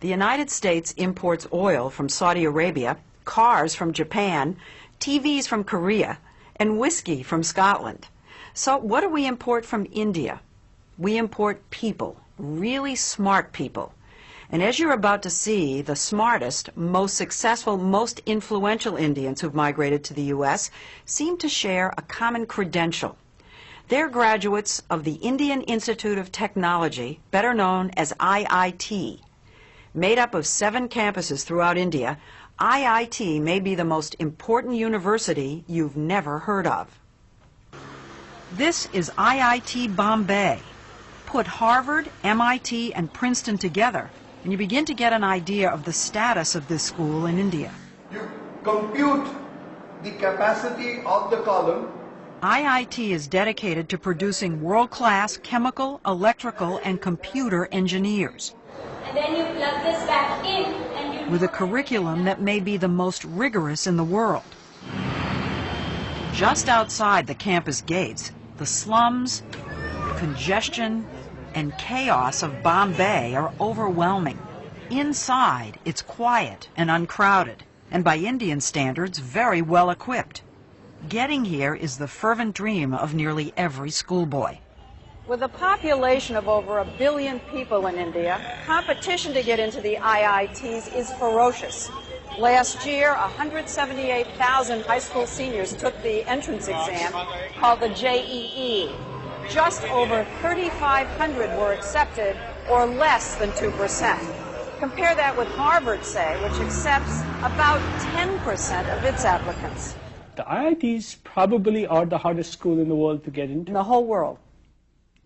The United States imports oil from Saudi Arabia, cars from Japan, TVs from Korea, and whiskey from Scotland. So what do we import from India? We import people, really smart people. And as you're about to see, the smartest, most successful, most influential Indians who've migrated to the U.S. seem to share a common credential. They're graduates of the Indian Institute of Technology, better known as IIT. Made up of 7 campuses throughout India, IIT may be the most important university you've never heard of. This is IIT Bombay. Put Harvard, MIT, and Princeton together, and you begin to get an idea of the status of this school in India. You compute the capacity of the column. IIT is dedicated to producing world-class chemical, electrical, and computer engineers. And then you plug this back in and you... With a curriculum that may be the most rigorous in the world. Just outside the campus gates, the slums, congestion, and chaos of Bombay are overwhelming. Inside, it's quiet and uncrowded, and by Indian standards, very well equipped. Getting here is the fervent dream of nearly every schoolboy. With a population of over 1 billion people in India, competition to get into the IITs is ferocious. Last year, 178,000 high school seniors took the entrance exam called the JEE. Just over 3,500 were accepted, or less than 2%. Compare that with Harvard, say, which accepts about 10% of its applicants. The IITs probably are the hardest school in the world to get into. In the whole world.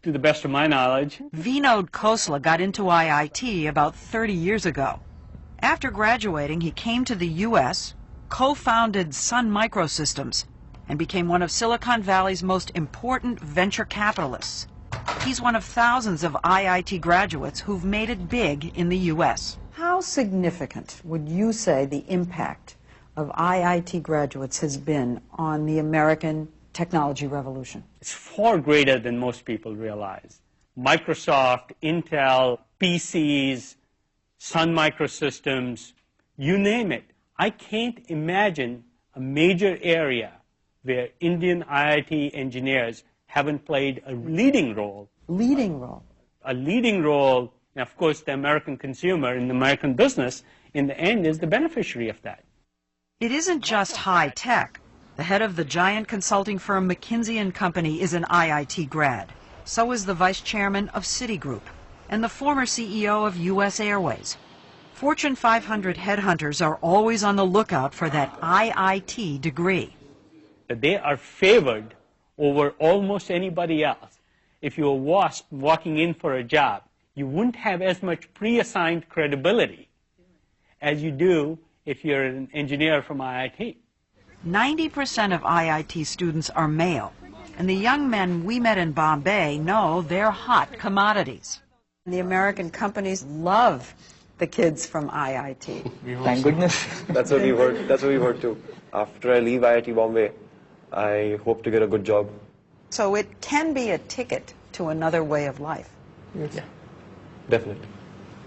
To the best of my knowledge. Vinod Khosla got into IIT about 30 years ago. After graduating, he came to the U.S., co-founded Sun Microsystems, and became one of Silicon Valley's most important venture capitalists. He's one of thousands of IIT graduates who've made it big in the U.S. How significant would you say the impact of IIT graduates has been on the American technology revolution? It's far greater than most people realize. Microsoft, Intel, PCs, Sun Microsystems, you name it. I can't imagine a major area where Indian IIT engineers haven't played a leading role. Leading role? A leading role, and of course the American consumer and the American business in the end is the beneficiary of that. It isn't just high tech. The head of the giant consulting firm McKinsey & Company is an IIT grad. So is the vice chairman of Citigroup and the former CEO of U.S. Airways. Fortune 500 headhunters are always on the lookout for that IIT degree. They are favored over almost anybody else. If you were walking in for a job, you wouldn't have as much pre-assigned credibility as you do if you're an engineer from IIT. 90% of IIT students are male, and the young men we met in Bombay know they're hot commodities. The American companies love the kids from IIT. Thank goodness. That's what we've heard. That's what we've heard too. After I leave IIT Bombay, I hope to get a good job. So it can be a ticket to another way of life. Yeah, definitely.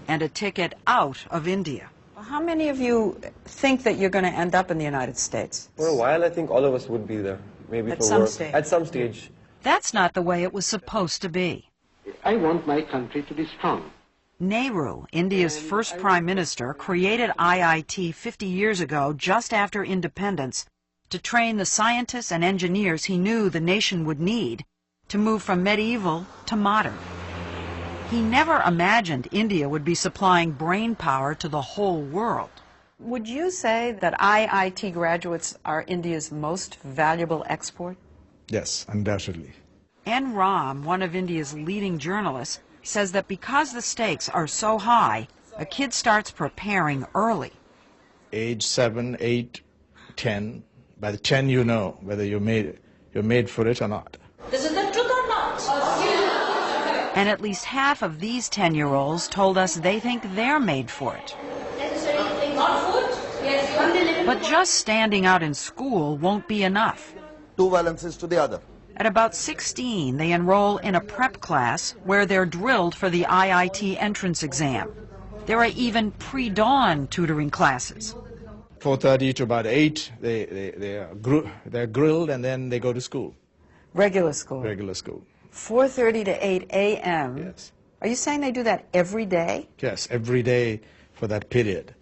And a ticket out of India. How many of you think that you're going to end up in the United States? For a while, I think all of us would be there. Maybe At for some work. stage. At some stage. That's not the way it was supposed to be. I want my country to be strong. Nehru, India's first prime minister, created IIT 50 years ago, just after independence, to train the scientists and engineers he knew the nation would need to move from medieval to modern. He never imagined India would be supplying brain power to the whole world. Would you say that IIT graduates are India's most valuable export? Yes, undoubtedly. N. Ram, one of India's leading journalists, says that because the stakes are so high, a kid starts preparing early. Age 7, 8, 10. By the 10 you know whether you're made for it or not. This is the truth or not? And at least half of these 10-year-olds told us they think they're made for it. Not food? Yes. But just standing out in school won't be enough. Two valences to the other. At about 16, they enroll in a prep class where they're drilled for the IIT entrance exam. There are even pre-dawn tutoring classes. 4:30 to about 8, they're grilled and then they go to school, Regular school. regular school. 4:30 to 8 a.m. Yes. Are you saying they do that every day? Yes, every day for that period.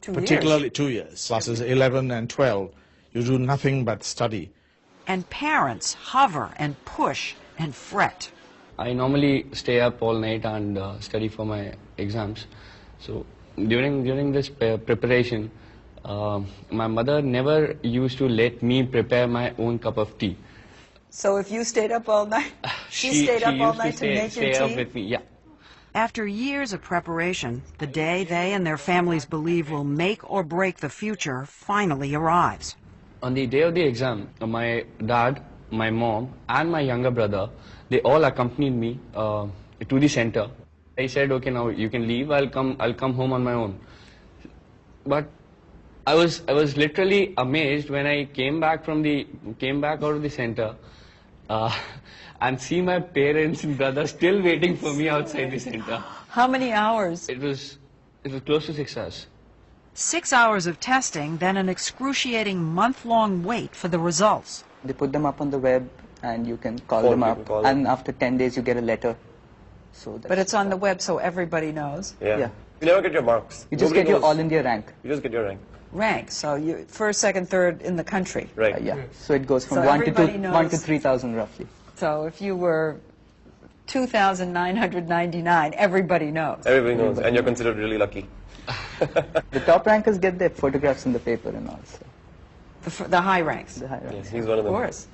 2 Particularly years. 2 years. Classes 11 and 12, you do nothing but study. And parents hover and push and fret. I normally stay up all night and study for my exams. So during this preparation, my mother never used to let me prepare my own cup of tea. So if you stayed up all night, she stayed up all night to make your stay up tea? with me, yeah. After years of preparation, the day they and their families believe will make or break the future finally arrives. On the day of the exam, my dad, my mom, and my younger brother, they all accompanied me to the center. I said, okay, now you can leave. I'll come home on my own. But I was literally amazed when I came back out of the center and see my parents and brother still waiting for me outside the center. How many hours? It was close to 6 hours. 6 hours of testing, then an excruciating month-long wait for the results. They put them up on the web and you can call Phone, them you up, can call them. and after 10 days you get a letter. So But it's on the web so everybody knows. Yeah. Yeah. You never get your marks. You just Nobody get your knows. All India rank. You just get your rank. Rank, so you first, second, third in the country. Right. Yeah. So it goes from So 1 to everybody 1 to knows. 3,000 roughly. So if you were 2,999, everybody knows. Everybody knows, and you're considered really lucky. The top rankers get their photographs in the paper and all. So The high ranks, the high Yes, ranks. he's one of of them. course.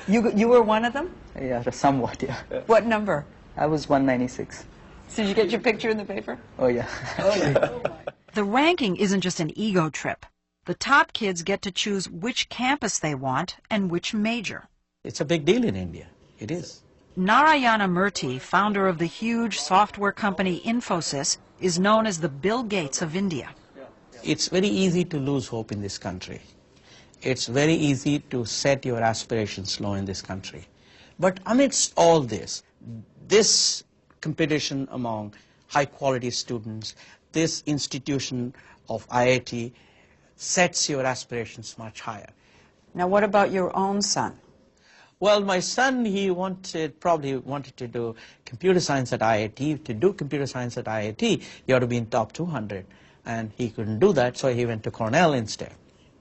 You were one of them? Yeah, somewhat, yeah. What number? I was 196. So did you get your picture in the paper? Oh, yeah. The ranking isn't just an ego trip. The top kids get to choose which campus they want and which major. It's a big deal in India. It is. Narayana Murthy, founder of the huge software company Infosys, is known as the Bill Gates of India. It's very easy to lose hope in this country. It's very easy to set your aspirations low in this country. But amidst all this competition among high-quality students, this institution of IIT sets your aspirations much higher. Now what about your own son? Well, my son, he probably wanted to do computer science at IIT. To do computer science at IIT, you have to be in top 200. And he couldn't do that, so he went to Cornell instead.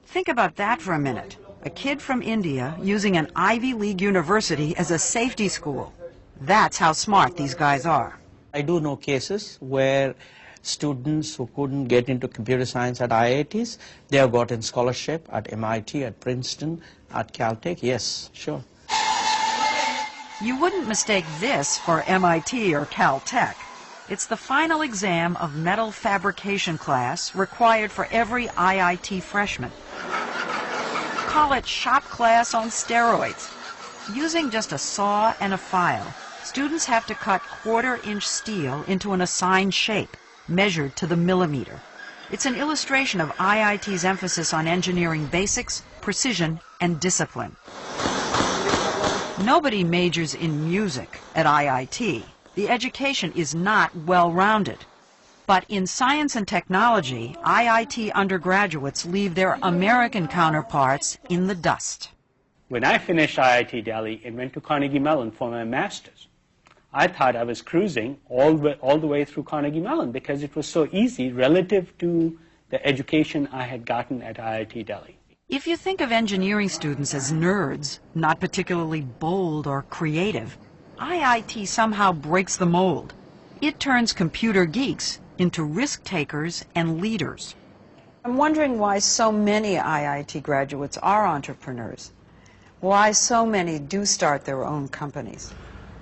Think about that for a minute. A kid from India using an Ivy League university as a safety school. That's how smart these guys are. I do know cases where students who couldn't get into computer science at IITs, they have gotten scholarship at MIT, at Princeton, at Caltech. Yes, sure. You wouldn't mistake this for MIT or Caltech. It's the final exam of metal fabrication class required for every IIT freshman. Call it shop class on steroids. Using just a saw and a file, students have to cut quarter-inch steel into an assigned shape, measured to the millimeter. It's an illustration of IIT's emphasis on engineering basics, precision, and discipline. Nobody majors in music at IIT. The education is not well-rounded. But in science and technology, IIT undergraduates leave their American counterparts in the dust. When I finished IIT Delhi and went to Carnegie Mellon for my master's, I thought I was cruising all the way through Carnegie Mellon because it was so easy relative to the education I had gotten at IIT Delhi. If you think of engineering students as nerds, not particularly bold or creative, IIT somehow breaks the mold. It turns computer geeks into risk takers and leaders. I'm wondering why so many IIT graduates are entrepreneurs. Why so many do start their own companies.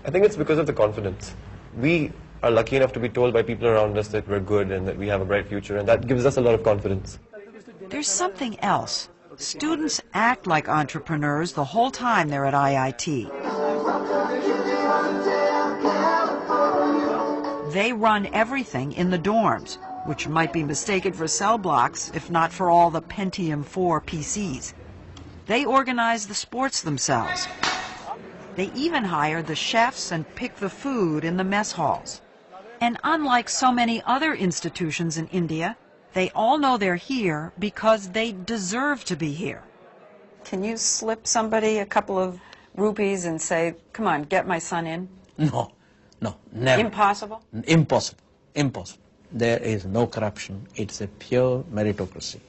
I think it's because of the confidence. We are lucky enough to be told by people around us that we're good and that we have a bright future, and that gives us a lot of confidence. There's something else. Students act like entrepreneurs the whole time they're at IIT. They run everything in the dorms, which might be mistaken for cell blocks if not for all the Pentium 4 PCs. They organize the sports themselves. They even hire the chefs and pick the food in the mess halls. And unlike so many other institutions in India, they all know they're here because they deserve to be here. Can you slip somebody a couple of rupees and say, come on, get my son in? No, no, never. Impossible? Impossible, impossible. There is no corruption. It's a pure meritocracy.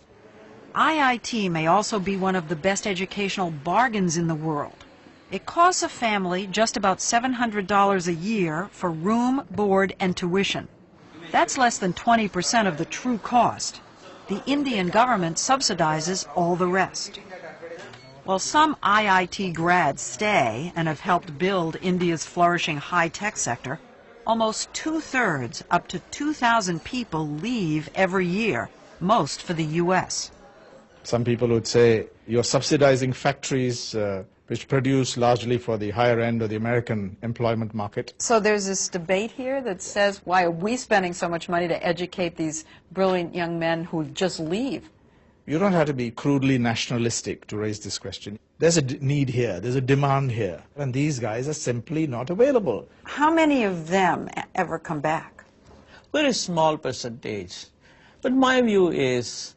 IIT may also be one of the best educational bargains in the world. It costs a family just about $700 a year for room, board, and tuition. That's less than 20% of the true cost. The Indian government subsidizes all the rest. While some IIT grads stay and have helped build India's flourishing high-tech sector, almost 2/3, up to 2,000 people leave every year, most for the U.S. Some people would say you're subsidizing factories which produce largely for the higher end of the American employment market. So there's this debate here that says, why are we spending so much money to educate these brilliant young men who just leave? You don't have to be crudely nationalistic to raise this question. There's a need here, there's a demand here, and these guys are simply not available. How many of them ever come back? Very small percentage. But my view is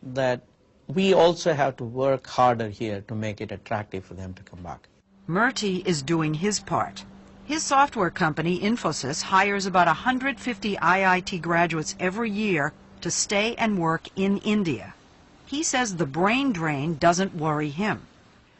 that we also have to work harder here to make it attractive for them to come back. Murthy is doing his part. His software company, Infosys, hires about 150 IIT graduates every year to stay and work in India. He says the brain drain doesn't worry him.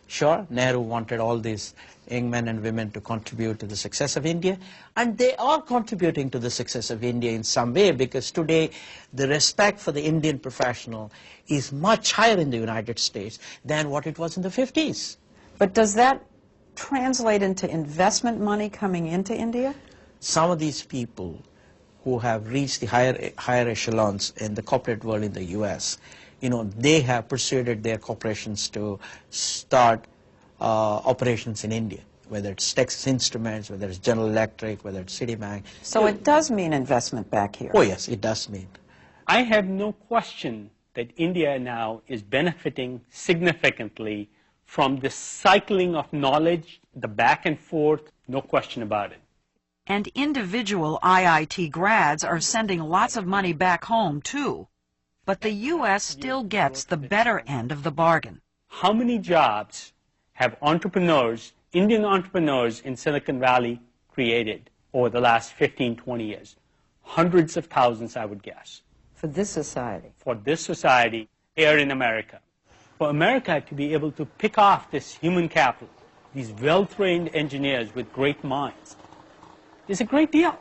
Sure, Nehru wanted all these young men and women to contribute to the success of India, and they are contributing to the success of India in some way, because today the respect for the Indian professional is much higher in the United States than what it was in the 50s. But does that translate into investment money coming into India? Some of these people who have reached the higher echelons in the corporate world in the US, you know, they have persuaded their corporations to start operations in India, whether it's Texas Instruments, whether it's General Electric, whether it's Citibank. So it does mean investment back here? Oh yes, it does mean. I have no question that India now is benefiting significantly from the cycling of knowledge, the back and forth, no question about it. And individual IIT grads are sending lots of money back home, too. But the U.S. still gets the better end of the bargain. How many jobs have entrepreneurs, Indian entrepreneurs in Silicon Valley created over the last 15, 20 years? Hundreds of thousands, I would guess. For this society? For this society here in America. For America to be able to pick off this human capital, these well-trained engineers with great minds, is a great deal.